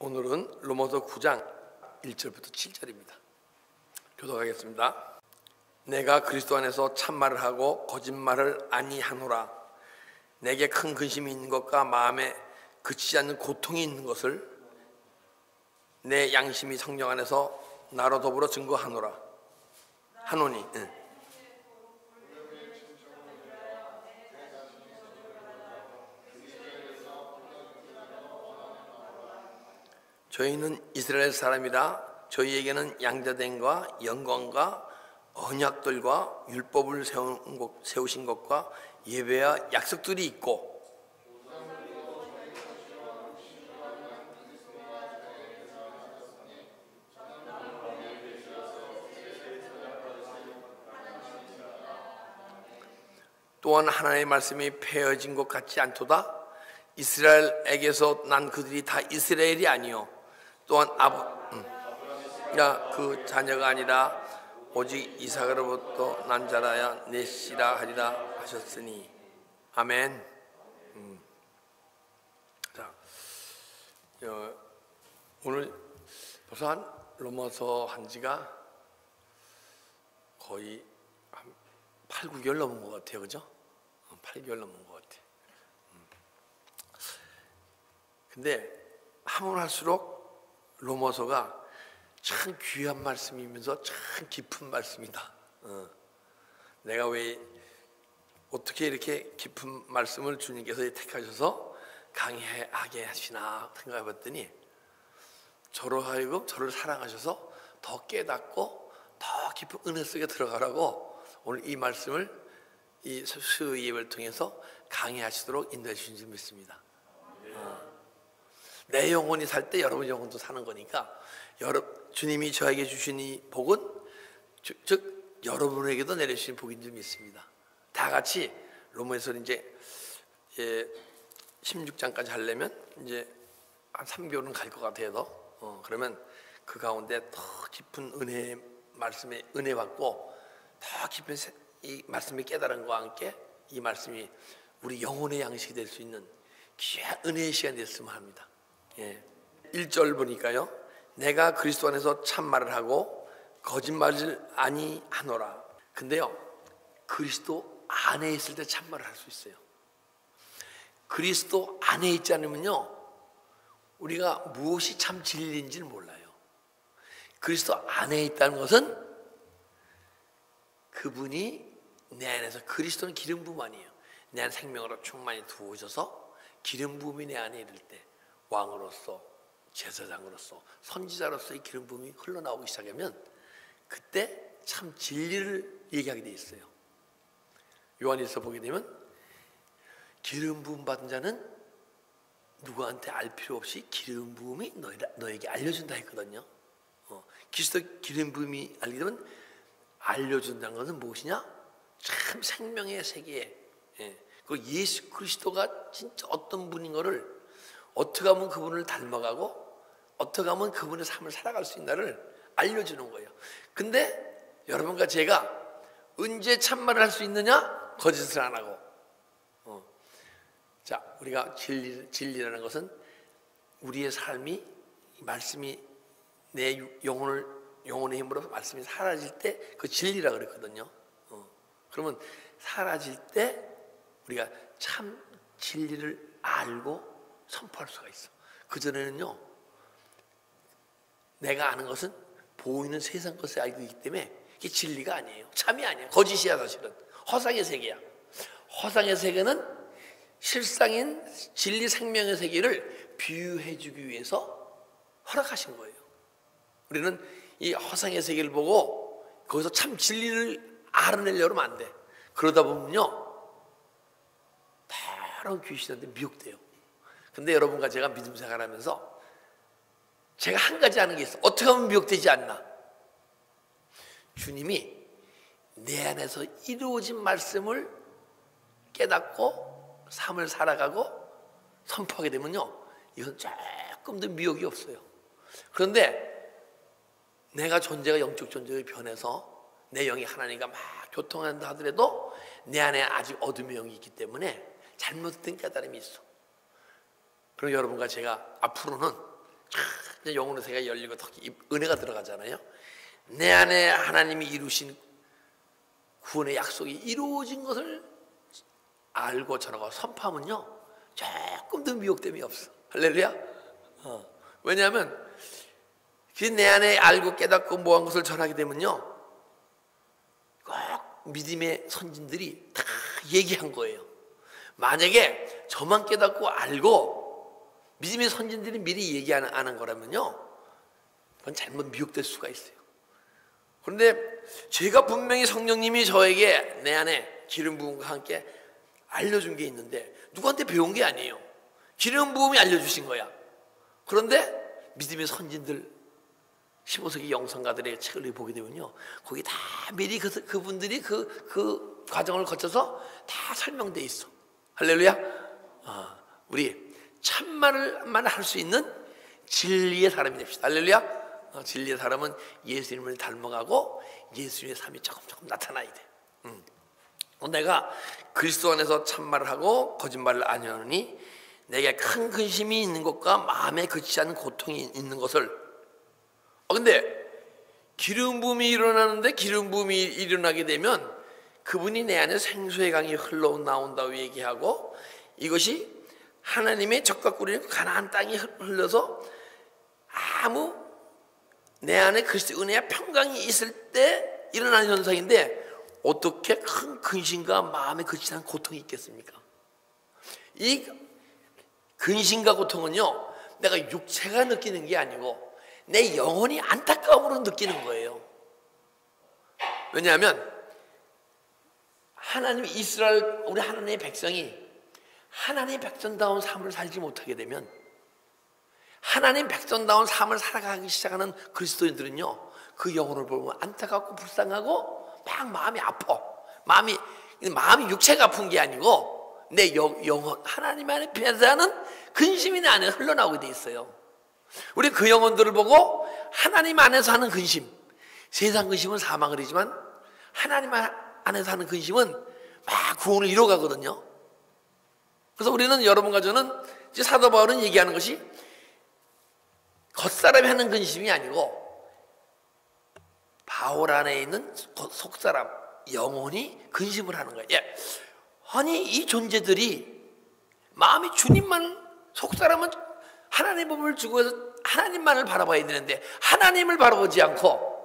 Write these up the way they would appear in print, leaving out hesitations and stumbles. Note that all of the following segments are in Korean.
오늘은 로마서 9장 1절부터 7절입니다. 교독하겠습니다. 내가 그리스도 안에서 참말을 하고 거짓말을 아니하노라. 내게 큰 근심이 있는 것과 마음에 그치지 않는 고통이 있는 것을 내 양심이 성령 안에서 나로 더불어 증거하노라 하노니. 저희는 이스라엘 사람이라 저희에게는 양자됨과 영광과 언약들과 율법을 세우신 것과 예배와 약속들이 있고, 또한 하나님의 말씀이 폐허진 것 같지 않도다. 이스라엘에게서 난 그들이 다 이스라엘이 아니요 또한 그 자녀가 아니라 오직 이삭으로부터 난 자라야 내 씨라 하리라 하셨으니. 아멘. 자, 오늘 벌써 로마서 한 지가 거의 한 8, 9개월 넘은 것 같아요, 그죠? 8개월 넘은 것 같아요. 근데 하면 할수록 로마서가 참 귀한 말씀이면서 참 깊은 말씀이다. 내가 왜 어떻게 이렇게 깊은 말씀을 주님께서 택하셔서 강해하게 하시나 생각해봤더니, 저로 하여금 저를 사랑하셔서 더 깨닫고 더 깊은 은혜 속에 들어가라고 오늘 이 말씀을 이 수요 예배를 통해서 강해하시도록 인도해 주신 줄 믿습니다. 내 영혼이 살 때 여러분 영혼도 사는 거니까, 주님이 저에게 주신 이 복은 즉 여러분에게도 내려주신 복인 줄 믿습니다. 다 같이 로마에서 이제 16장까지 하려면 이제 한 3개월은 갈 것 같아요. 그러면 그 가운데 더 깊은 은혜 말씀에 은혜 받고 더 깊은 이 말씀의 깨달음과 함께 이 말씀이 우리 영혼의 양식이 될 수 있는 귀한 은혜의 시간이 됐으면 합니다. 1절 보니까요, 내가 그리스도 안에서 참말을 하고 거짓말을 아니하노라. 근데요, 그리스도 안에 있을 때 참말을 할 수 있어요. 그리스도 안에 있지 않으면요, 우리가 무엇이 참 진리인지를 몰라요. 그리스도 안에 있다는 것은 그분이 내 안에서, 그리스도는 기름 부음 아니에요. 내 안에 생명으로 충만히 두어져서 기름 부음이 내 안에 이를 때 왕으로서, 제사장으로서, 선지자로서의 기름 부음이 흘러나오기 시작하면 그때 참 진리를 얘기하게 돼 있어요. 요한일서 보게 되면 기름 부음 받은 자는 누구한테 알 필요 없이 기름 부음이 너에게 알려준다 했거든요. 그리스도 기름 부음이 알게 되면 알려준다는 것은 무엇이냐? 참 생명의 세계에, 그 예수 그리스도가 진짜 어떤 분인 것을, 어떻게 하면 그분을 닮아가고 어떻게 하면 그분의 삶을 살아갈 수 있나를 알려주는 거예요. 근데 여러분과 제가 언제 참말을 할 수 있느냐? 거짓을 안 하고. 자, 우리가 진리라는 것은 우리의 삶이, 말씀이 내 영혼의 힘으로 말씀이 사라질 때 그 진리라 그랬거든요. 그러면 사라질 때 우리가 참 진리를 알고 선포할 수가 있어. 그전에는요, 내가 아는 것은 보이는 세상 것을 알고 있기 때문에 이게 진리가 아니에요. 참이 아니에요. 거짓이야. 사실은 허상의 세계야. 허상의 세계는 실상인 진리 생명의 세계를 비유해 주기 위해서 허락하신 거예요. 우리는 이 허상의 세계를 보고 거기서 참 진리를 알아내려면 안 돼. 그러다 보면요, 다른 귀신한테 미혹돼요. 근데 여러분과 제가 믿음 생활하면서 제가 한 가지 아는 게 있어. 어떻게 하면 미혹되지 않나? 주님이 내 안에서 이루어진 말씀을 깨닫고 삶을 살아가고 선포하게 되면요, 이건 조금도 미혹이 없어요. 그런데 내가 존재가 영적 존재로 변해서 내 영이 하나님과 막 교통한다 하더라도 내 안에 아직 어둠의 영이 있기 때문에 잘못된 깨달음이 있어. 그럼 여러분과 제가 앞으로는 이제 영혼의 세계가 열리고 은혜가 들어가잖아요. 내 안에 하나님이 이루신 구원의 약속이 이루어진 것을 알고 전하고 선포하면요, 조금도 미혹됨이 없어. 할렐루야. 왜냐하면 내 안에 알고 깨닫고 모한 것을 전하게 되면요, 꼭 믿음의 선진들이 다 얘기한 거예요. 만약에 저만 깨닫고 알고 믿음의 선진들이 미리 얘기 안 하는 거라면요, 그건 잘못 미혹될 수가 있어요. 그런데 제가 분명히 성령님이 저에게 내 안에 기름 부음과 함께 알려준 게 있는데 누구한테 배운 게 아니에요. 기름 부음이 알려주신 거야. 그런데 믿음의 선진들 15세기 영성가들의 책을 보게 되면요, 거기 다 미리 그분들이 그 과정을 거쳐서 다 설명돼 있어. 할렐루야. 우리 참말만 할 수 있는 진리의 사람이 됩시다. 할렐루야. 진리의 사람은 예수님을 닮아가고 예수님의 삶이 조금 나타나야 돼. 내가 그리스도 안에서 참말을 하고 거짓말을 안 하느니 내게 큰 근심이 있는 것과 마음에 그치지 않는 고통이 있는 것을. 근데 기름 부음이 일어나는데, 기름 부음이 일어나게 되면 그분이 내 안에 생수의 강이 흘러나온다고 얘기하고, 이것이 하나님의 적과 꿀인 가나안 땅이 흘러서 아무 내 안에 그리스도의 은혜와 평강이 있을 때 일어나는 현상인데, 어떻게 큰 근심과 마음에 그치지 않은 고통이 있겠습니까? 이 근심과 고통은요, 내가 육체가 느끼는 게 아니고 내 영혼이 안타까움으로 느끼는 거예요. 왜냐하면 하나님, 이스라엘, 우리 하나님의 백성이 하나님의 백성다운 삶을 살지 못하게 되면, 하나님 백성다운 삶을 살아가기 시작하는 그리스도인들은요, 그 영혼을 보면 안타깝고 불쌍하고 막 마음이 아파. 마음이 육체가 아픈 게 아니고 내 영혼, 하나님 안에 배사하는 근심이 내 안에 흘러나오게 돼 있어요. 우리 그 영혼들을 보고 하나님 안에서 하는 근심, 세상 근심은 사망을 이지만 하나님 안에서 하는 근심은 막 구원을 이뤄가거든요. 그래서 우리는, 여러분과 저는, 사도 바울은 얘기하는 것이 겉사람이 하는 근심이 아니고 바울 안에 있는 속사람, 영혼이 근심을 하는 거예요. 아니, 이 존재들이 마음이 주님만, 속사람은 하나님 몸을 주고 해서 하나님만을 바라봐야 되는데 하나님을 바라보지 않고,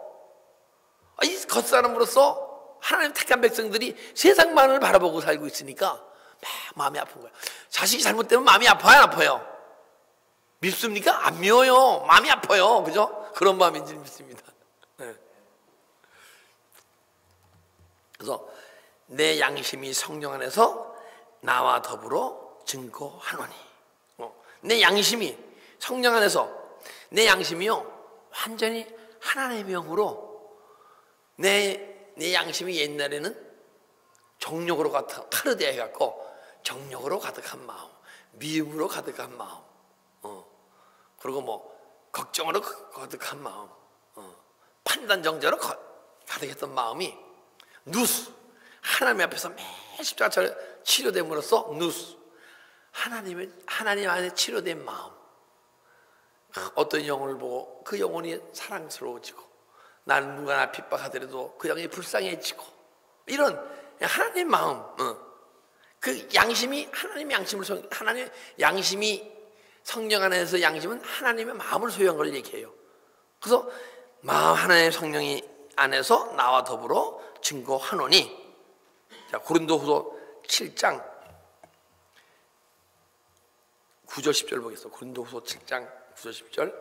이 겉사람으로서 하나님 택한 백성들이 세상만을 바라보고 살고 있으니까 막 마음이 아픈 거예요. 자식이 잘못되면 마음이 아파요, 안 아파요? 밉습니까? 안 미워요. 마음이 아파요. 그죠? 그런 마음인지 믿습니다. 네. 그래서 내 양심이 성령 안에서 나와 더불어 증거하노니, 내 양심이 성령 안에서, 내 양심이요 완전히 하나님의 영으로, 내 양심이 옛날에는 정욕으로 타르되어 해갖고 정욕으로 가득한 마음, 미움으로 가득한 마음, 그리고 걱정으로 가득한 마음, 판단정죄로 가득했던 마음이 누스, 하나님 앞에서 매 십자가처럼 치료됨으로써 누스, 하나님 안에 치료된 마음, 어떤 영혼을 보고 그 영혼이 사랑스러워지고, 나는 누가 나 핍박하더라도 그 영혼이 불쌍해지고, 이런 하나님의 마음, 그 양심이 하나님 양심이 성령 안에서, 양심은 하나님의 마음을 소유한 걸 얘기해요. 그래서 하나님의 성령이 안에서 나와 더불어 증거하노니. 자, 고린도후서 7장 9절 10절 보겠습니다. 고린도후서 7장 9절 10절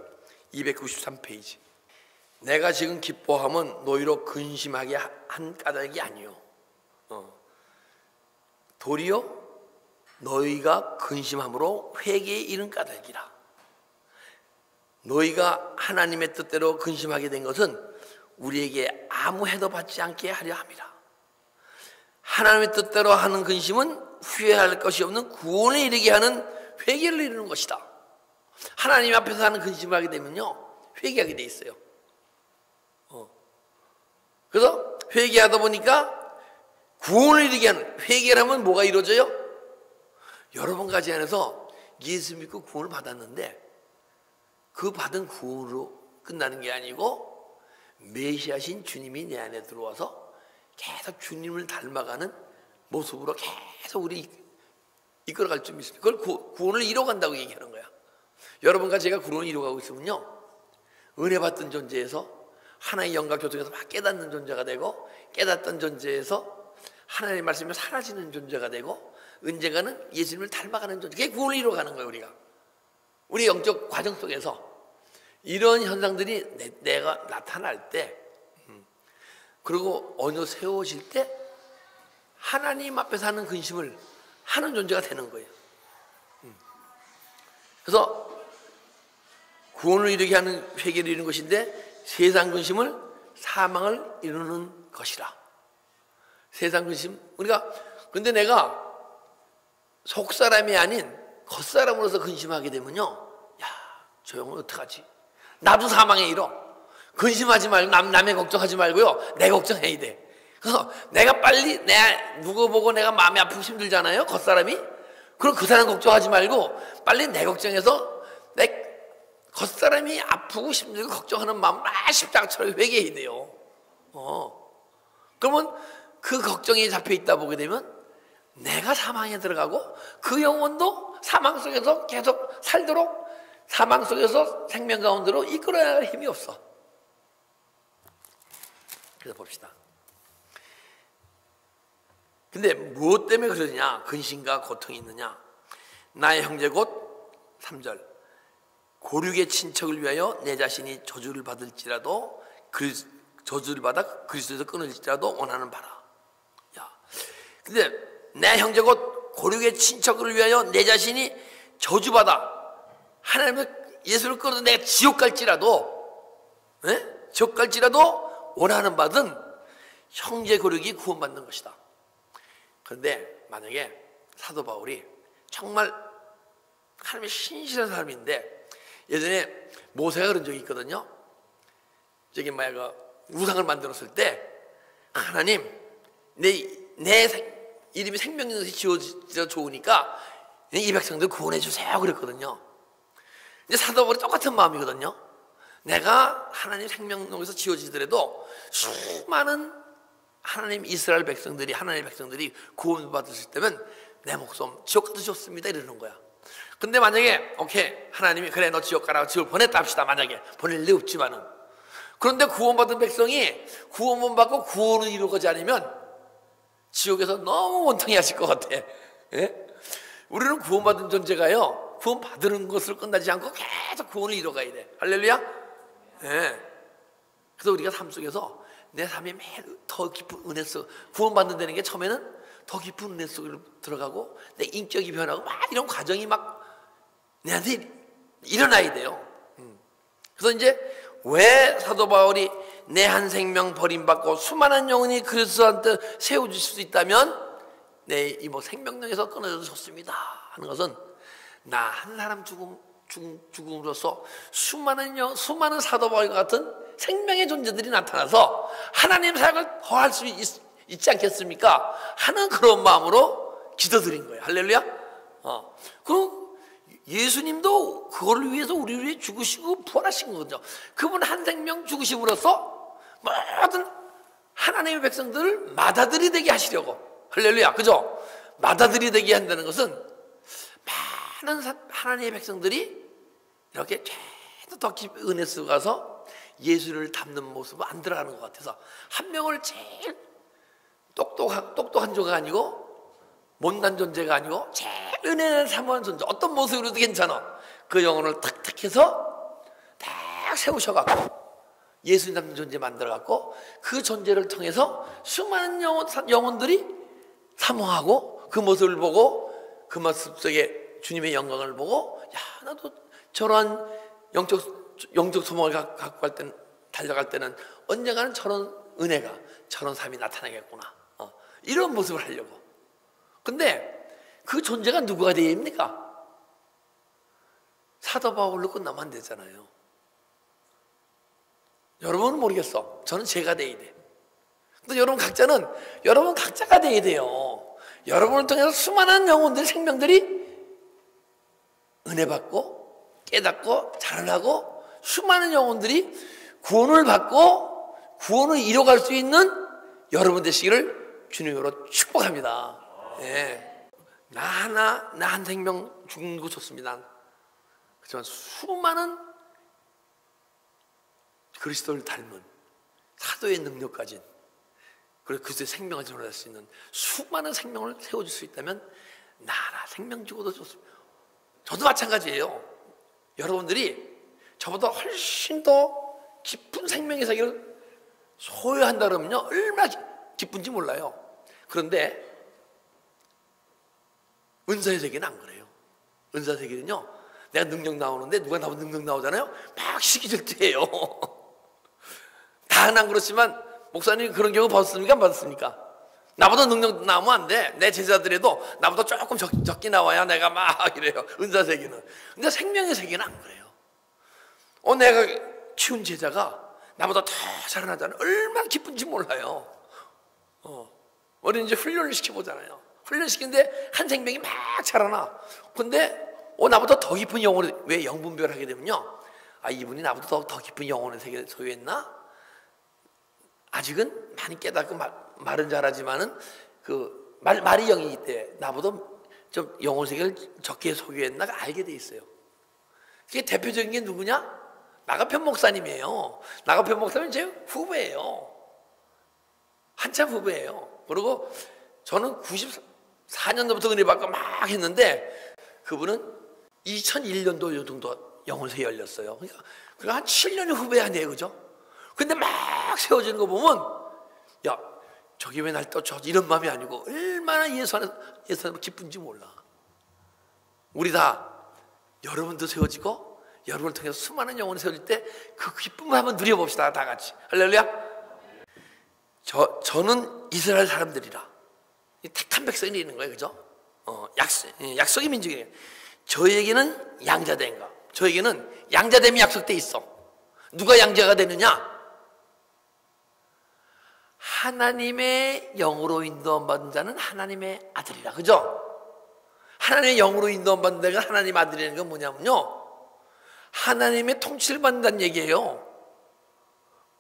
293페이지. 내가 지금 기뻐함은 너희로 근심하게 한 까닭이 아니요, 도리어 너희가 근심함으로 회개에 이른 까닭이라. 너희가 하나님의 뜻대로 근심하게 된 것은 우리에게 아무 해도 받지 않게 하려 함이라. 하나님의 뜻대로 하는 근심은 후회할 것이 없는 구원에 이르게 하는 회개를 이루는 것이다. 하나님 앞에서 하는 근심을 하게 되면요, 회개하게 돼 있어요. 그래서 회개하다 보니까 구원을 이루게 하는, 회개를 하면 뭐가 이루어져요? 여러 번 가지 안에서 예수 믿고 구원을 받았는데 그 받은 구원으로 끝나는 게 아니고 메시아신 주님이 내 안에 들어와서 계속 주님을 닮아가는 모습으로 계속 우리 이끌어갈 줄 믿습니다. 그걸 구원을 이뤄간다고 얘기하는 거야. 여러분과 제가 구원을 이뤄가고 있으면요, 은혜 받던 존재에서 하나의 영과 교통에서 막 깨닫는 존재가 되고, 깨닫던 존재에서 하나님의 말씀이 사라지는 존재가 되고, 언젠가는 예수님을 닮아가는 존재. 그게 구원을 이뤄가는 거예요. 우리 영적 과정 속에서 이런 현상들이 내가 나타날 때, 그리고 어느 세워질 때 하나님 앞에서 하는 근심을 하는 존재가 되는 거예요. 그래서 구원을 이루게 하는 회개를 이루는 것인데, 세상 근심을 사망을 이루는 것이라. 세상 근심, 근데 내가 속사람이 아닌 겉사람으로서 근심하게 되면요, 야, 저 형은 어떡하지? 나도 사망에 이뤄. 근심하지 말고, 남의 걱정하지 말고요, 내 걱정해야 돼. 그래서 내가 빨리, 누구 보고 내가 마음이 아프고 힘들잖아요, 겉사람이. 그럼 그 사람 걱정하지 말고 빨리 내 걱정해서 겉사람이 아프고 힘들고 걱정하는 마음 십자가처럼 회개해야 돼요. 그러면 그 걱정이 잡혀있다 보게 되면 내가 사망에 들어가고 그 영혼도 사망 속에서 계속 살도록 사망 속에서 생명 가운데로 이끌어야 할 힘이 없어. 그래서 봅시다. 근데 무엇 때문에 그러느냐? 근심과 고통이 있느냐? 나의 형제 곧 3절 고륙의 친척을 위하여 내 자신이 저주를 받을지라도 저주를 받아 그리스도에서 끊을지라도 원하는 바라. 야, 근데 내 형제 곧 고륙의 친척을 위하여 내 자신이 저주받아 하나님의 예수를 끊어도 내가 지옥 갈지라도, 지옥 갈지라도 원하는 바든 형제 고륙이 구원받는 것이다. 그런데 만약에 사도 바울이 정말 하나님의 신실한 사람인데, 예전에 모세가 그런 적이 있거든요. 저기 우상을 만들었을 때 하나님, 내 이름이 생명력에서 지어져 좋으니까 이 백성들 구원해 주세요 그랬거든요. 이제 사도 바울이 똑같은 마음이거든요. 내가 하나님 생명력에서 지어지더라도 수많은 하나님 이스라엘 백성들이, 하나님의 백성들이 구원받으실 때면 내 목숨 지옥 가도 좋습니다 이러는 거야. 근데 만약에 오케이, 하나님이 그래 너 지옥 가라고 지옥 보냈다 합시다. 만약에 보낼 리 없지만은, 그런데 구원받은 백성이 구원만 받고 구원을 이루어가지 않으면 지옥에서 너무 원통해 하실 것 같아. 예? 우리는 구원받은 존재가요, 구원 받는 것으로 끝나지 않고 계속 구원을 이뤄가야 돼. 할렐루야. 예. 그래서 우리가 삶 속에서 내 삶이 매일 더 깊은 은혜 속, 구원받는다는 게 처음에는 더 깊은 은혜 속으로 들어가고 내 인격이 변하고 막 이런 과정이 막 내한테 일어나야 돼요. 그래서 이제 왜 사도 바울이 내 한 생명 버림받고 수많은 영혼이 그리스도한테 세워질 수 있다면 내 이모 생명력에서 끊어져도 좋습니다 하는 것은, 나 한 사람 죽음으로써 수많은 사도 바울과 같은 생명의 존재들이 나타나서 하나님 사역을 더 할 수 있지 않겠습니까 하는 그런 마음으로 기도드린 거예요. 할렐루야. 그럼 예수님도 그걸 위해서 우리를 위해 죽으시고 부활하신 거죠. 그분 한 생명 죽으심으로써 모든 하나님의 백성들을 맏아들이 되게 하시려고. 할렐루야. 그죠? 맏아들이 되게 한다는 것은 많은 하나님의 백성들이 이렇게 계속 더 깊은 은혜 속에 가서 예수를 닮는 모습을 안 들어가는 것 같아서, 한 명을 제일 똑똑한 존재가 아니고 못난 존재가 아니고 제일 은혜를 사모하는 존재, 어떤 모습으로도 괜찮아. 그 영혼을 탁탁 해서 딱 세우셔갖고 예수님 닮는 존재 만들어갖고 그 존재를 통해서 수많은 영혼들이 사모하고 그 모습을 보고 그 모습 속에 주님의 영광을 보고, 야, 나도 저러한 영적 소망을 갖고 갈 때는, 달려갈 때는 언젠가는 저런 은혜가, 저런 삶이 나타나겠구나, 이런 모습을 하려고. 근데 그 존재가 누구가 되어야 합니까? 사도 바울로 끝나면 안 되잖아요. 여러분은 모르겠어. 저는 제가 돼야 돼. 근데 여러분 각자가 돼야 돼요. 여러분을 통해서 수많은 영혼들, 생명들이 은혜 받고 깨닫고 자라나고 수많은 영혼들이 구원을 받고 구원을 이뤄갈 수 있는 여러분 되시기를 주님으로 축복합니다. 예. 나 한 생명 죽는 거 좋습니다. 그렇지만 수많은 그리스도를 닮은 사도의 능력 가진, 그리고 그리스도의 생명을 전할 수 있는 수많은 생명을 세워줄 수 있다면 나라 생명 주고도 좋습니다. 저도 마찬가지예요. 여러분들이 저보다 훨씬 더 깊은 생명의 세계를 소유한다 그러면요 얼마나 기쁜지 몰라요. 그런데 은사의 세계는 안 그래요. 은사 세계는요, 내가 능력 나오는데 누가 나보다 능력 나오잖아요. 막 시기질투해요. 다는 안 그렇지만 목사님 그런 경우 받았습니까? 안 받았습니까? 나보다 능력 나오면 안 돼. 내 제자들에도 나보다 조금 적게 나와야 내가 막 이래요. 은사 세계는. 근데 생명의 세계는 안 그래요. 내가 키운 제자가 나보다 더 자라나잖아요. 얼마나 기쁜지 몰라요. 우리는 이제 훈련을 시켜보잖아요. 훈련시키는데 한 생명이 막 자라나. 근데 나보다 더 깊은 영혼을, 왜 영분별을 하게 되면요, 이분이 나보다 더 깊은 영혼의 세계를 소유했나? 아직은 많이 깨닫고 말은 잘하지만은 말이 영이기 때문에 나보다 좀 영혼 세계를 적게 소유했나가 알게 돼 있어요. 그게 대표적인 게 누구냐? 나가편 목사님이에요. 나가편 목사님은 제 후배예요. 한참 후배예요. 그리고 저는 94년도부터 은혜 받고 막 했는데 그분은 2001년도 정도 영혼세계 열렸어요. 그러니까 한 7년의 후배 아니에요, 그죠? 근데 막 세워지는 거 보면, 야, 저기 왜 날 또 이런 마음이 아니고 얼마나 예수 안에서 기쁜지 몰라. 우리 다 여러분도 세워지고 여러분을 통해서 수많은 영혼이 세워질 때 그 기쁨을 한번 누려봅시다, 다 같이. 할렐루야. 저는 이스라엘 사람들이라 택한 백성이 있는 거예요, 그죠? 약속의 민족이에요. 저에게는 양자된가? 저에게는 양자됨이 약속돼 있어. 누가 양자가 되느냐? 하나님의 영으로 인도받은 자는 하나님의 아들이라, 그죠? 하나님의 영으로 인도받는 자가 하나님 아들이라는 건 뭐냐면요, 하나님의 통치를 받는다는 얘기예요.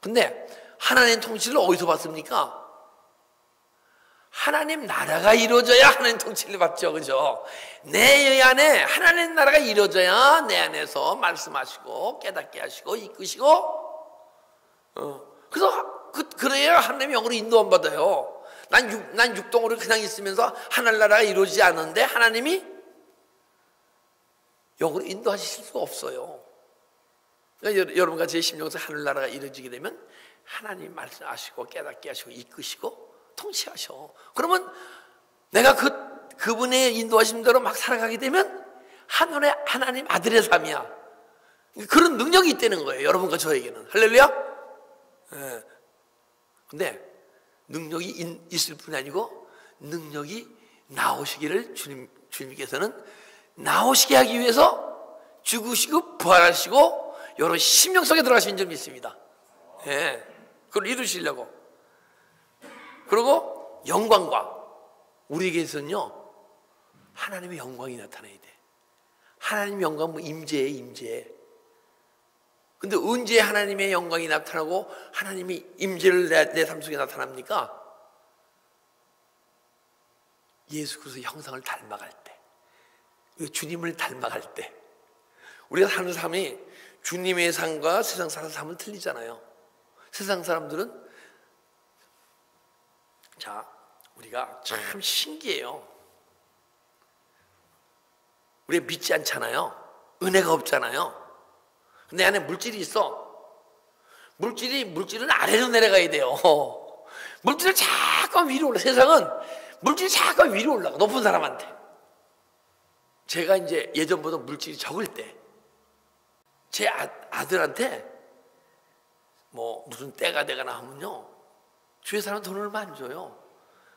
근데 하나님의 통치를 어디서 받습니까? 하나님 나라가 이루어져야 하나님 통치를 받죠, 그죠? 내 안에 하나님 나라가 이루어져야 내 안에서 말씀하시고 깨닫게 하시고 이끄시고, 그래야 하나님의 영으로 인도함 받아요. 난 육동으로 그냥 있으면서 하늘 나라가 이루어지지 않는데 하나님이 영으로 인도하실 수가 없어요. 그러니까 여러분과 제 심령에서 하늘 나라가 이루어지게 되면 하나님 말씀하시고 깨닫게 하시고 이끄시고 통치하셔. 그러면 내가 그분의 인도하신 대로 막 살아가게 되면 하나님 아들의 삶이야. 그런 능력이 있다는 거예요, 여러분과 저에게는. 할렐루야. 네. 근데 능력이 있을 뿐이 아니고 능력이 나오시기를 주님께서는 나오시게 하기 위해서 죽으시고 부활하시고 여러 심령 속에 들어가신 줄 믿습니다. 예, 그걸 이루시려고. 그리고 영광과, 우리에게서는요 하나님의 영광이 나타나야 돼. 하나님의 영광은 임재예요, 임재. 근데 언제 하나님의 영광이 나타나고 하나님이 임재를 내 삶 속에 나타납니까? 예수 그리스도의 형상을 닮아갈 때, 주님을 닮아갈 때. 우리가 사는 삶이 주님의 삶과 세상 사는 삶은 틀리잖아요. 세상 사람들은, 자, 우리가 참 신기해요. 우리가 믿지 않잖아요. 은혜가 없잖아요. 내 안에 물질이 있어. 물질은 아래로 내려가야 돼요. 물질을 자꾸 위로 올라. 세상은 물질이 자꾸 위로 올라가, 높은 사람한테. 제가 이제 예전보다 물질이 적을 때 제 아들한테 뭐 무슨 때가 되거나 하면요, 주위 사람은 돈을 많이 줘요.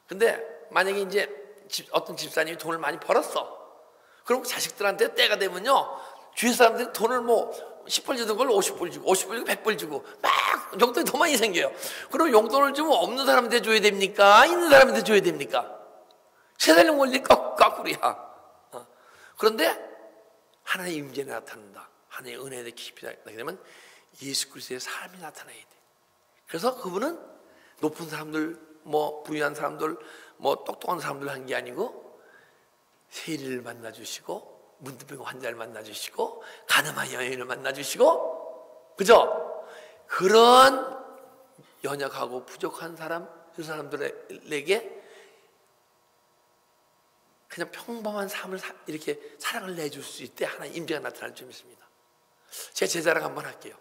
근데 만약에 이제 어떤 집사님이 돈을 많이 벌었어. 그럼 자식들한테 때가 되면요, 주위 사람들이 돈을 뭐 10불 주던 걸 50불 주고 50불 주고 100불 주고 막 용돈이 더 많이 생겨요. 그럼 용돈을 주면 없는 사람한테 줘야 됩니까? 있는 사람한테 줘야 됩니까? 세상의 원리 거꾸로야. 그런데 하나님의 임재가 나타난다. 하나님의 은혜에 깊이 나게 되면 예수 그리스도의 삶이 나타나야 돼. 그래서 그분은 높은 사람들, 뭐 부유한 사람들, 뭐 똑똑한 사람들 한 게 아니고 세리를 만나주시고 문둥병 환자를 만나주시고 가늠한 여인을 만나주시고, 그죠? 그런 연약하고 부족한 사람, 그 사람들에게 그냥 평범한 삶을 이렇게 사랑을 내줄 수 있을 때 하나님 임재가 나타날 줄 믿습니다. 제 제자랑 한번 할게요.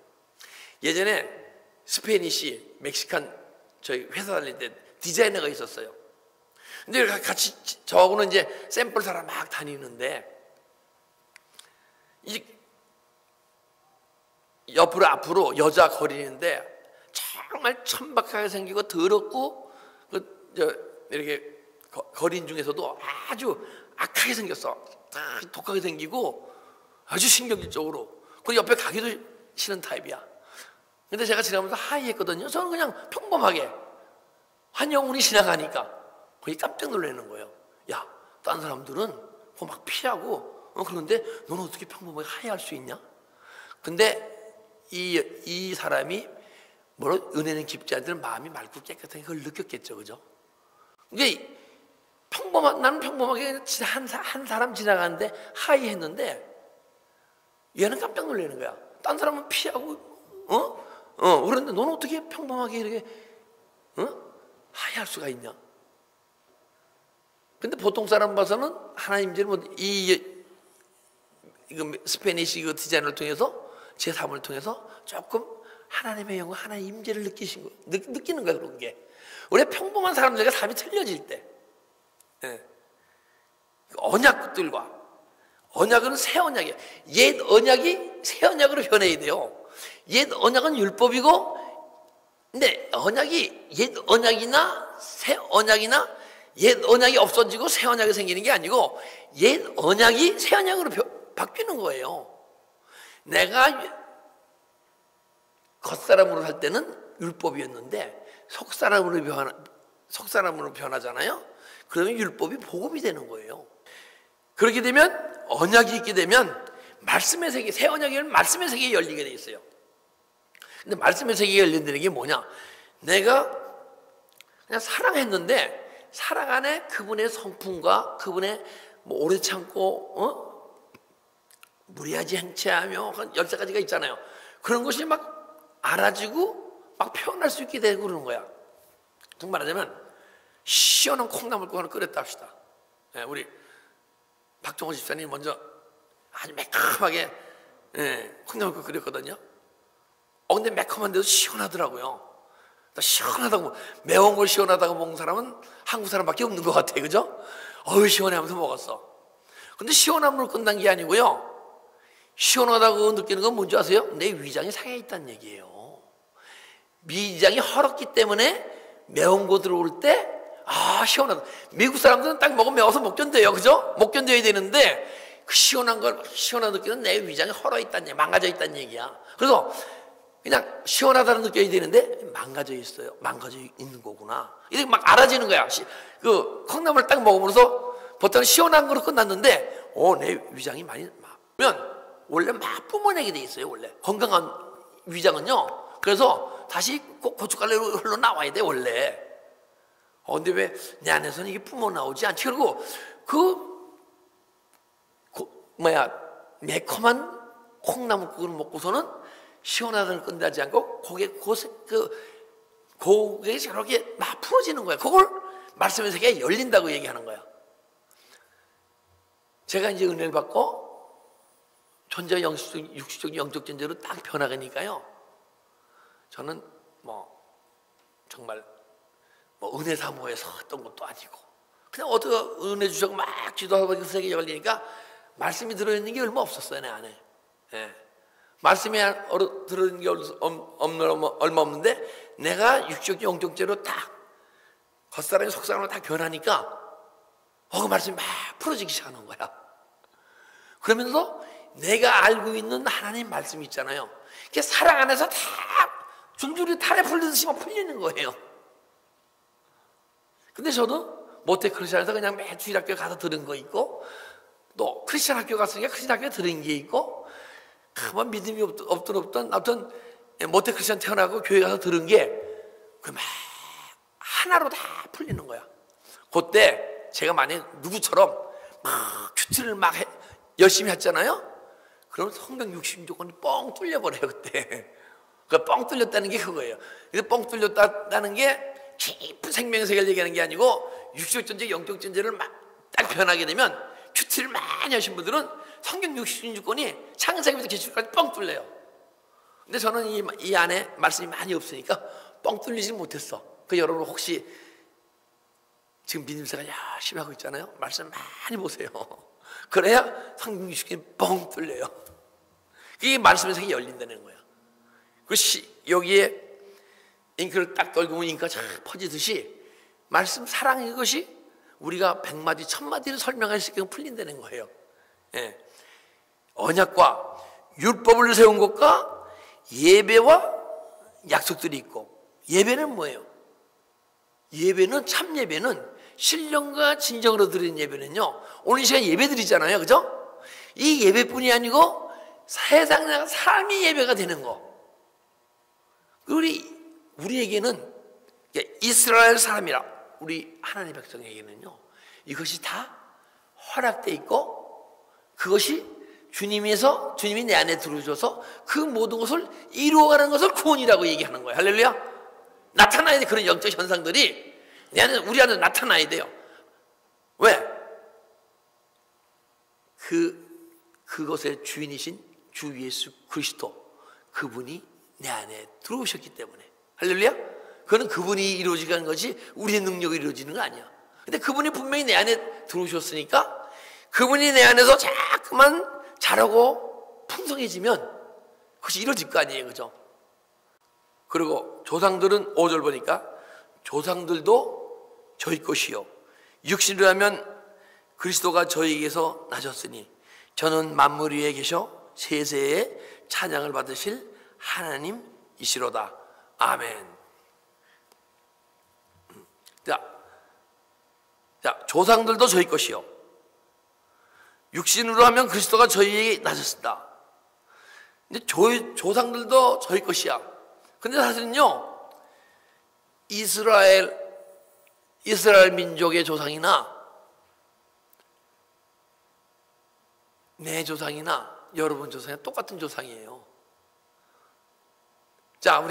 예전에 스페니시 멕시칸 저희 회사 다닐 때 디자이너가 있었어요. 근데 같이 저하고는 이제 샘플 사러 막 다니는데 이 옆으로 앞으로 여자 거리는데 정말 천박하게 생기고 더럽고 이렇게 거린 중에서도 아주 악하게 생겼어. 독하게 생기고 아주 신경질적으로. 그리고 옆에 가기도 싫은 타입이야. 근데 제가 지나면서 하이 했거든요. 저는 그냥 평범하게 한영훈이 지나가니까 거기 깜짝 놀라는 거예요. 야, 다른 사람들은 그거 막 피하고 그런데 너는 어떻게 평범하게 하이 할 수 있냐? 근데 이 사람이 뭐로 은혜는 깊지 않은 마음이 맑고 깨끗하게 그걸 느꼈겠죠. 그죠? 이게 나는 평범하게 한 사람 지나가는데 하이 했는데 얘는 깜짝 놀라는 거야. 딴 사람은 피하고 그런데 너는 어떻게 평범하게 이렇게 하이 할 수가 있냐? 근데 보통 사람 봐서는 하나님들은 뭐 이거 스페니시 그 디자인을 통해서 제 삶을 통해서 조금 하나님의 영광, 하나님의 임재를 느끼는 거야. 그런 게 우리 평범한 사람들과 삶이 틀려질 때, 언약들과 언약은 새 언약이에요. 옛 언약이 새 언약으로 변해야 돼요. 옛 언약은 율법이고, 근데 언약이 옛 언약이나 새 언약이나 옛 언약이 없어지고 새 언약이 생기는 게 아니고 옛 언약이 새 언약으로 바뀌는 거예요. 내가 겉사람으로 살 때는 율법이었는데 속사람으로 변하잖아요. 그러면 율법이 복음이 되는 거예요. 그렇게 되면 언약이 있게 되면 말씀의 세계, 새 언약에는 말씀의 세계에 열리게 돼 있어요. 근데 말씀의 세계에 열린다는 게 뭐냐? 내가 그냥 사랑했는데 사랑 안에 그분의 성품과 그분의 뭐 오래 참고 무리하지 행체하며 13가지가 있잖아요. 그런 것이 막 알아지고 막 표현할 수 있게 되고 그러는 거야. 정말 말하자면 시원한 콩나물국 하나 끓였다 합시다. 우리 박종호 집사님이 먼저 아주 매콤하게 콩나물국 끓였거든요. 근데 매콤한데도 시원하더라고요. 시원하다고, 매운 걸 시원하다고 먹는 사람은 한국 사람밖에 없는 것 같아요. 그죠? 시원해 하면서 먹었어. 근데 시원함으로 끝난 게 아니고요. 시원하다고 느끼는 건 뭔지 아세요? 내 위장이 상해 있다는 얘기예요. 위장이 헐었기 때문에 매운 거 들어올 때 시원하다. 미국 사람들은 딱 먹으면 매워서 못 견뎌요. 그죠? 못 견뎌야 되는데 그 시원한 걸 시원하다 느끼는 내 위장이 헐어 있다는 얘기, 망가져 있다는 얘기야. 그래서 그냥 시원하다는 느껴야 되는데 망가져 있어요. 망가져 있는 거구나. 이렇게 막 알아지는 거야. 그 콩나물 딱 먹으면서 보통 시원한 거로 끝났는데 내 위장이 많이 그러면 원래 막 뿜어내게 돼 있어요. 원래 건강한 위장은요. 그래서 다시 고춧가루로 흘러 나와야 돼 원래. 근데 왜 내 안에서는 이게 뿜어 나오지 않지? 그리고 매콤한 콩나물국을 먹고서는 시원하다는 끝나지 않고 고개 저렇게 막 풀어지는 거야. 그걸 말씀의 세계에 열린다고 얘기하는 거야. 제가 이제 은혜를 받고 존재 육식적 영적 존재로 딱 변하니까요. 저는 정말 은혜 사모해서 했던 것도 아니고 그냥 어떻게 은혜 주셔서 막 기도하고 그 세계에 열리니까 말씀이 들어있는 게 얼마 없었어요. 내 안에. 말씀이 들어있는 게 얼마 없는데 내가 육적 영적죄로 딱 겉사람이 속사람으로 딱 변하니까 그 말씀이 막 풀어지기 시작하는 거야. 그러면서 내가 알고 있는 하나님 말씀이 있잖아요. 그게 사랑 안에서 다 줄줄이 탈에 풀리듯이 막 풀리는 거예요. 근데 저도 모태 크리스천에서 그냥 매일 주일학교 가서 들은 거 있고 또 크리스천 학교 갔으니까 크리스천 학교에 들은 게 있고 뭐 믿음이 없던 아무튼 모태 크리스천 태어나고 교회 가서 들은 게 그 막 하나로 다 풀리는 거야. 그때 제가 만약 누구처럼 막 큐티를 막 열심히 했잖아요. 그럼 성경 66권이 뻥 뚫려버려요 그때. 그 뻥 뚫렸다는 게 그거예요. 그래서 뻥 뚫렸다는 게 깊은 생명의 세계를 얘기하는 게 아니고 육적 존재, 영적 존재를 막 딱 변하게 되면 큐티를 많이 하신 분들은 성경 66권이 창세기부터 계시록까지 뻥 뚫려요. 근데 저는 이 안에 말씀이 많이 없으니까 뻥 뚫리지 못했어. 그 여러분 혹시 지금 믿음생활 열심히 하고 있잖아요. 말씀 많이 보세요. 그래야 성경 66권이 뻥 뚫려요. 그게 말씀의 세계가 열린다는 거야. 그 여기에 잉크를 딱 떨구면 잉크가 쫙 퍼지듯이 말씀 사랑 이것이 우리가 100마디 1000마디를 설명할 수 있게 풀린다는 거예요. 예. 언약과 율법을 세운 것과 예배와 약속들이 있고, 예배는 뭐예요? 예배는 참 예배는 신령과 진정으로 드리는 예배는요, 오늘 이 시간 예배 드리잖아요, 그죠? 이 예배뿐이 아니고 세상 나가 삶이 예배가 되는 거. 우리에게는 이스라엘 사람이라 우리 하나님의 백성에게는요, 이것이 다 허락돼 있고 그것이 주님이 내 안에 들어오셔서 그 모든 것을 이루어가는 것을 구원이라고 얘기하는 거예요. 할렐루야. 나타나야 돼. 그런 영적 현상들이 우리 안에 나타나야 돼요. 왜? 그것의 주인이신 주 예수 그리스도, 그분이 내 안에 들어오셨기 때문에. 할렐루야. 그거는 그분이 이루어지는 것이 우리의 능력이 이루어지는 거 아니야. 근데 그분이 분명히 내 안에 들어오셨으니까 그분이 내 안에서 자꾸만 자라고 풍성해지면 그것이 이루어질 거 아니에요, 그죠? 그리고 조상들은 5절 보니까 조상들도 저희 것이요 육신으로 하면 그리스도가 저희에게서 나셨으니 저는 만물 위에 계셔 세세의 찬양을 받으실 하나님이시로다. 아멘. 자, 조상들도 저희 것이요 육신으로 하면 그리스도가 저희에게 나셨습니다. 근데 조상들도 저희 것이야. 근데 사실은요, 이스라엘 민족의 조상이나 내 조상이나 여러분 조상이나 똑같은 조상이에요. 자,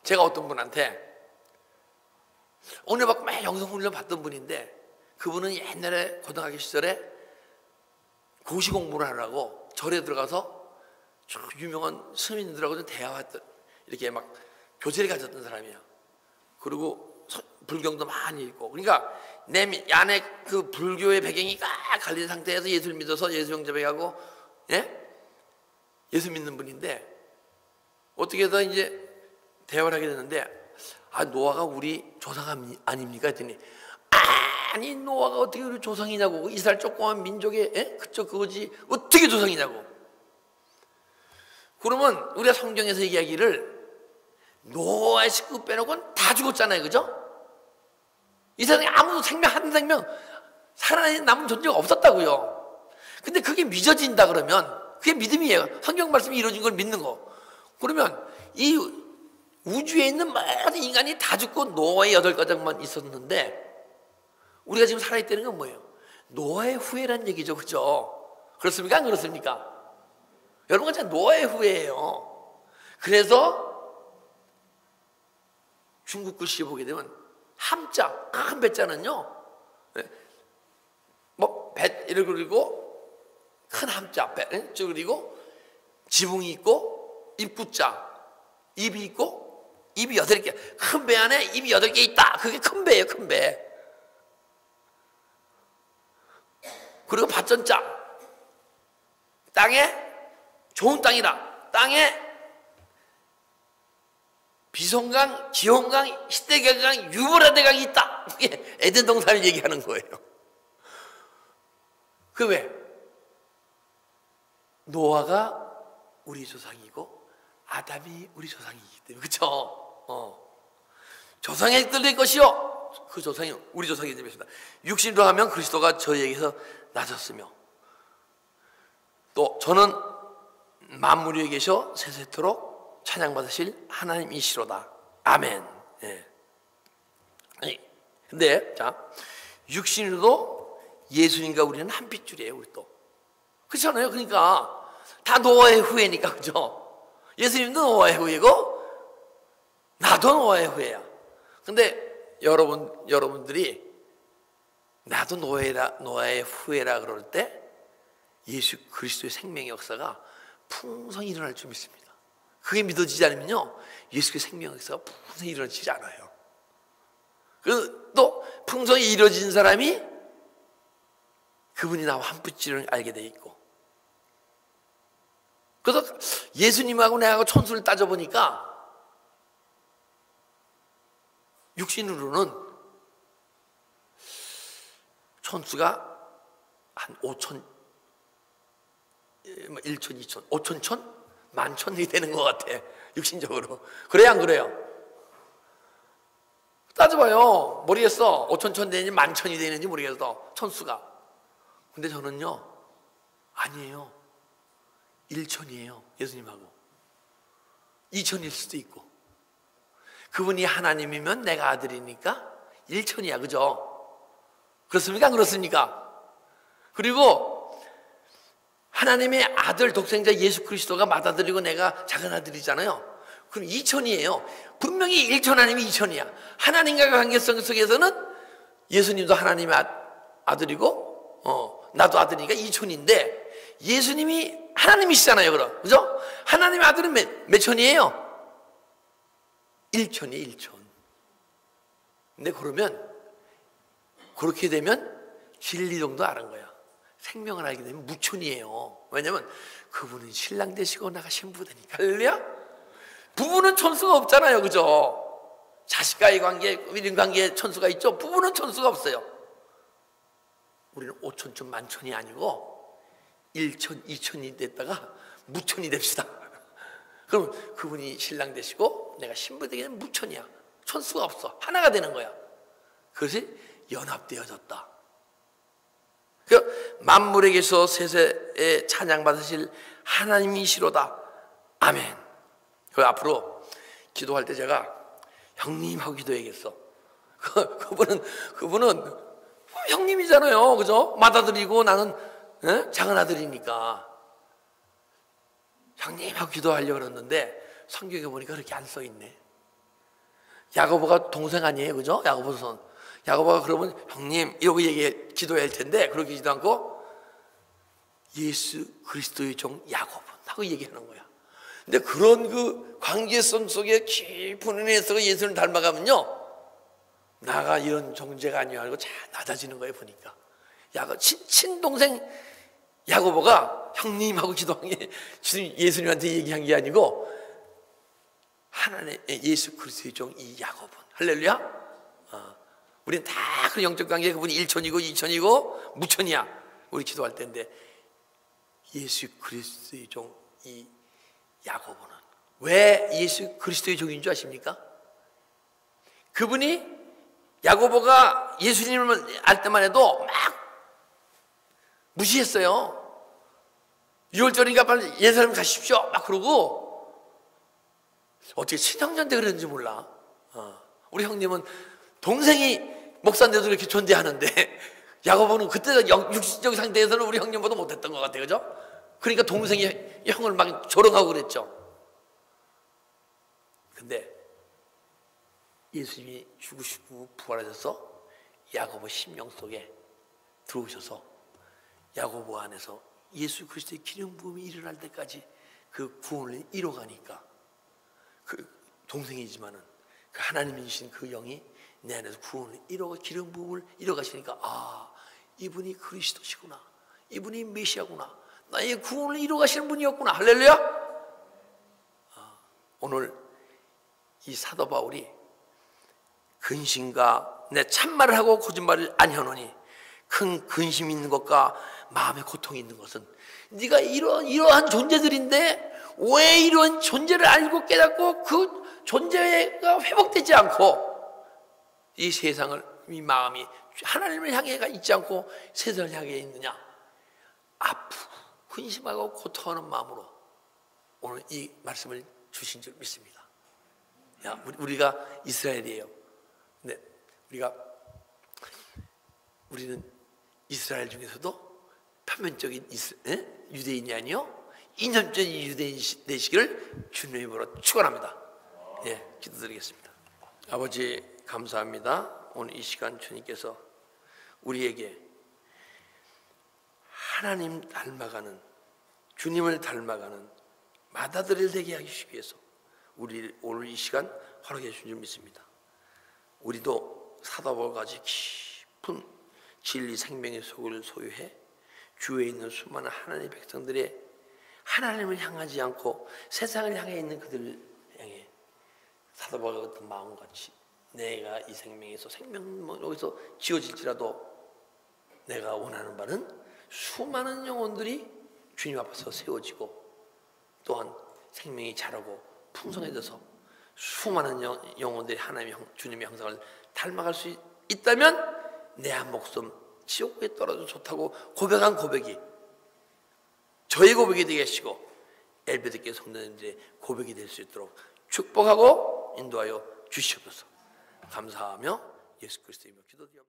제가 어떤 분한테 오늘 막 영성훈련 받던 분인데, 그분은 옛날에 고등학교 시절에 고시 공부를 하라고 절에 들어가서 유명한 스님들하고 대화했던, 이렇게 막 교제를 가졌던 사람이에요. 그리고 불경도 많이 읽고. 그러니까 내 안에 그 불교의 배경이 딱 갈린 상태에서 예수를 믿어서 예수 영접하고, 예수 믿는 분인데, 어떻게 해서 이제 대화를 하게 됐는데, 노아가 우리 조상 아닙니까? 했더니, 아니, 노아가 어떻게 우리 조상이냐고. 이스라엘 조그만 민족의 그거지 어떻게 조상이냐고. 그러면 우리가 성경에서 얘기하기를 노아의 식구 빼놓고는 다 죽었잖아요, 그죠? 이 세상에 아무도 한 생명 살아남은 존재가 없었다고요. 근데 그게 믿어진다 그러면 그게 믿음이에요. 성경 말씀이 이루어진 걸 믿는 거. 그러면 이 우주에 있는 모든 인간이 다 죽고 노아의 8가족만 있었는데, 우리가 지금 살아있다는 건 뭐예요? 노아의 후예란 얘기죠, 그죠? 그렇습니까? 안 그렇습니까? 여러분, 진짜 노아의 후예예요. 그래서 중국 글씨 보게 되면 함자, 큰 배자는요, 배 이렇게 그리고 큰 함자, 배, 그리고 지붕이 있고 입구자, 입이 있고 입이 8개, 큰 배 안에 입이 8개 있다. 그게 큰 배예요, 큰 배. 그리고 밭전자, 땅에 좋은 땅이다. 땅에 비송강, 기홍강, 시대경강, 유브라데강이 있다. 그게 에덴 동산을 얘기하는 거예요. 그 왜? 노아가 우리 조상이고 아담이 우리 조상이기 때문에, 그렇죠? 조상의 들릴 것이요, 그 조상이 우리 조상이 되겠습니다. 육신으로 하면 그리스도가 저희에게서 나셨으며, 또 저는 만물 위에 계셔 세세토록 찬양받으실 하나님이시로다. 아멘. 예. 아니, 근데 자, 육신으로도 예수님과 우리는 한 핏줄이에요. 우리 또 그렇잖아요. 그러니까 다 노아의 후예니까, 그죠? 예수님도 노아의 후예고 나도 노아의 후예야. 근데 여러분들이 나도 노아의 후예라 그럴 때 예수 그리스도의 생명의 역사가 풍성히 일어날 줄 믿습니다. 그게 믿어지지 않으면요, 예수의 생명의 역사가 풍성히 일어나지 않아요. 또 풍성히 이루어진 사람이 그분이 나와 한 뿔질을 알게 돼 있고, 그래서 예수님하고 내하고 천수를 따져보니까 육신으로는 천수가 한 5천, 1천, 2천, 5천, 천? 만천이 되는 것 같아, 육신적으로. 그래요, 안 그래요? 따져봐요. 모르겠어. 5천, 천 되는지 만천이 되는지 모르겠어, 천수가. 근데 저는요, 아니에요. 1천이에요, 예수님하고. 2천일 수도 있고. 그분이 하나님이면 내가 아들이니까 1천이야, 그죠? 그렇습니까? 안 그렇습니까? 그리고 하나님의 아들 독생자 예수 그리스도가 맏아들이고 내가 작은 아들이잖아요. 그럼 2천이에요. 분명히 1천 아니면 2천이야. 하나님과의 관계성 속에서는 예수님도 하나님의 아들이고 나도 아들이니까 2천인데, 예수님이 하나님이시잖아요, 그럼. 그죠? 하나님의 아들은 몇 천이에요? 1천이에요, 1천. 근데 그렇게 되면 진리 정도 아는 거야. 생명을 알게 되면 무천이에요. 왜냐면 그분은 신랑 되시고 나가 신부 되니까. 할렐루야? 부부는 천수가 없잖아요, 그죠? 자식과의 관계, 이런 관계에 천수가 있죠? 부부는 천수가 없어요. 우리는 5천천 만천이 아니고 1천, 2천이 됐다가 무천이 됩시다. 그럼 그분이 신랑 되시고 내가 신부 되기는 무천이야. 천수가 없어. 하나가 되는 거야. 그것이 연합되어졌다. 만물에게서 세세에 찬양받으실 하나님이시로다. 아멘. 그 앞으로 기도할 때 제가 형님하고 기도해야겠어. 그분은 형님이잖아요, 그죠? 맏아들이고 나는 작은 아들이니까 형님하고 기도하려고 그랬는데 성경에 보니까 그렇게 안 써있네. 야고보가 동생 아니에요, 그죠? 야고보가 그러면 형님 이러고 기도해야 할 텐데 그렇게 기도 않고 예수 그리스도의 종 야고보 하고 얘기하는 거야. 근데 그런 그 관계성 속에 깊은 은혜에서 예수를 닮아가면요, 나가 이런 존재가 아니고 잘 낮아지는 거예요. 보니까 친동생 야고보가 형님하고 기도한 게 예수님한테 얘기한 게 아니고 하나님 예수 그리스도의 종 이 야고보. 할렐루야. 우리는 다 그 영적 관계, 그분이 1천이고 2천이고 무천이야. 우리 기도할 때인데 예수 그리스도의 종 이 야고보는 왜 예수 그리스도의 종인 줄 아십니까? 그분이 야고보가 예수님을 알 때만 해도 막 무시했어요. 6월절이니까 빨리 예루살렘 가십시오 막 그러고, 어떻게 친형제인데 그랬는지 몰라. 우리 형님은 동생이 목사인데도 이렇게 존재하는데 야고보는 그때 육신적 상태에서는 우리 형님보다 못했던 것 같아요, 그죠? 그러니까 동생이 형을 막 조롱하고 그랬죠. 근데 예수님이 죽으시고 부활하셔서 야고보 심령 속에 들어오셔서 야고보 안에서 예수 그리스도의 기름 부음이 일어날 때까지 그 구원을 이뤄가니까, 그 동생이지만은 그 하나님이신 그 영이 내 안에서 구원을 이뤄가 기름 부음을 이뤄가시니까, 이분이 그리스도시구나, 이분이 메시아구나, 나의 구원을 이뤄가시는 분이었구나. 할렐루야. 오늘 이 사도 바울이 근심과 내 참말을 하고 거짓말을 아니하노니 큰 근심이 있는 것과 마음의 고통이 있는 것은, 네가 이러한 존재들인데 왜 이런 존재를 알고 깨닫고 그 존재가 회복되지 않고 이 세상을, 이 마음이 하나님을 향해가 있지 않고 세상을 향해 있느냐. 아프고 근심하고 고통하는 마음으로 오늘 이 말씀을 주신 줄 믿습니다. 야, 우리가 이스라엘이에요. 근데 우리는 이스라엘 중에서도 표면적인 유대인이 아니요 이념적인 유대인 되시기를 주님의 이름으로 축원합니다. 예, 기도드리겠습니다. 아버지 감사합니다. 오늘 이 시간 주님께서 우리에게 하나님 닮아가는, 주님을 닮아가는 맏아들을 되게 하기 위해서 우리 오늘 이 시간 허락해 주신 줄 믿습니다. 우리도 사도바울같이 깊은 진리 생명의 속을 소유해 주위에 있는 수많은 하나님의 백성들의 하나님을 향하지 않고 세상을 향해 있는 그들을 향해 사도바울과 같은 마음같이 내가 이 생명에서 생명에서 지어질지라도 내가 원하는 바는 수많은 영혼들이 주님 앞에서 세워지고 또한 생명이 자라고 풍성해져서 수많은 영혼들이 하나님의 주님의 형상을 닮아갈 수 있다면 내 한 목숨 지옥에 떨어져 좋다고 고백한 고백이 저의 고백이 되게 하시고 엘베드께 성도님들의 고백이 될 수 있도록 축복하고 인도하여 주시옵소서. 감사하며 예수 그리스도의 이름으로 기도드립니다.